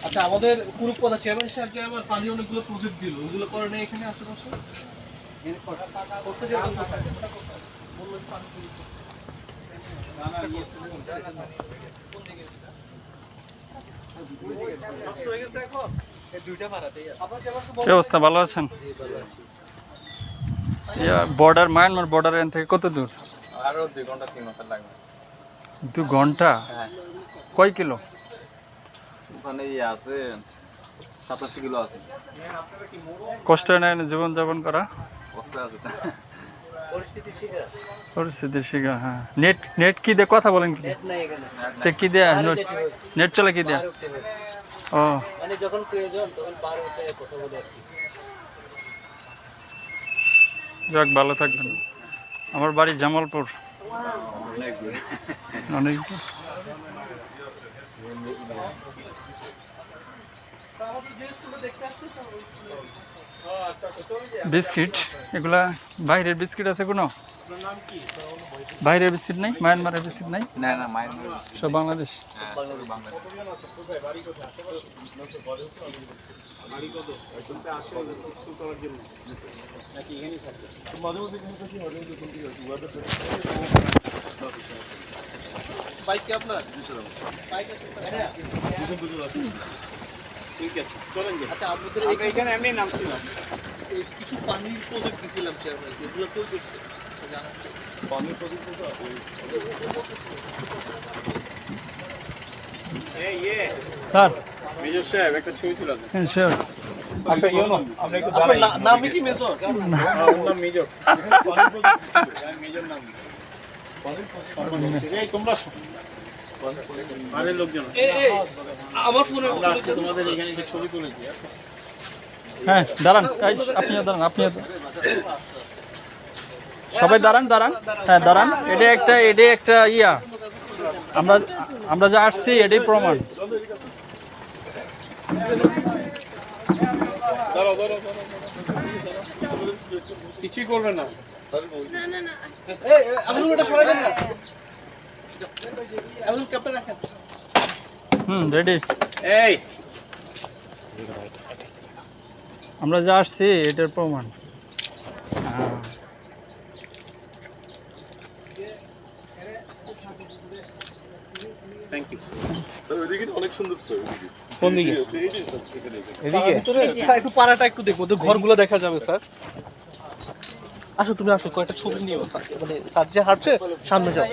আচ্ছা, আমাদের পুরো কথা চেয়ারম্যান সাহেব যে আমার পানি অনেকগুলো প্রজেক্ট দিল, ওগুলো করে নেই এখানে আশেপাশে। কি অবস্থা, ভালো আছেন? বর্ডার, মায়ানমার বর্ডার এখান থেকে কত দূর? আরো 2 ঘন্টা 3 ঘন্টা লাগবে। 2 ঘন্টা? কয় কিলো? ওখানে আছে 87 কিলো আছে। কষ্ট হয় না জীবন যাপন করা? কষ্ট আছে, পরিস্থিতি শিখা। হ্যাঁ, নেট কি দিয়ে কথা বলেন? কি দেয়া নেট চলে কি দেয়া? ও, মানে যখন প্রয়োজন তখন পার হতে কথা বলে আর কি। যাক, ভালো থাকবেন। আমার বাড়ি জামালপুর। অনেক বিস্কিট, এগুলা বাইরের বিস্কিট আছে কোনো? বাইরের বিস্কিট নাই? মায়ানমারের বিস্কিট নাই? না না, মায়ানমার সব বাংলাদেশ। বাইক কি আপনার? বাইক আছে? ঠিক আছে, চলেন। আচ্ছা, আপনাদের এখানে এমনি নামছিলাম, কিছু পানির প্রজেক্ট দিছিলাম চেয়ারম্যান, এগুলো কই করছে জানা? পানির প্রজেক্ট তো স্যার, মেজর সাহেব একটা ছবি তুলে দেন। হ্যাঁ স্যার। আচ্ছা, ইউনো আমরা একটু দাঁড়াই। নাম কি মেজর? ওর নাম মেজর। পানির প্রজেক্ট দিছিল, মেজর নাম দিছে। পানির প্রজেক্ট। এই তোমরা আরে লোকজন, আমার ফোনে আমরা আসছে তোমাদের এখানে এসে ছবি তুলে দিই। হ্যাঁ, দাঁড়ান, আপনিও দাঁড়ান, আপনিও সবাই দাঁড়ান। হ্যাঁ, দাঁড়ান। এটা একটা ইয়া, আমরা যা আসছি এটাই প্রমাণ। কিছুই করবে না। আপনি ওটা সরাই দেন না। আপনি ক্যাপটা রাখেন। রেডি। এই আমরা যা আসছি এটার প্রমাণ। Thank you. স্যার, ওইদিকে অনেক সুন্দর তো। কোন দিকে? এদিকে একটু পাড়াটা একটু দেখবো, তো ঘরগুলো দেখা যাবে স্যার। আসো, তুমি আসো, কয়েকটা ছবি নিও। মানে স্যার যে হাঁটছে, সামনে যাও।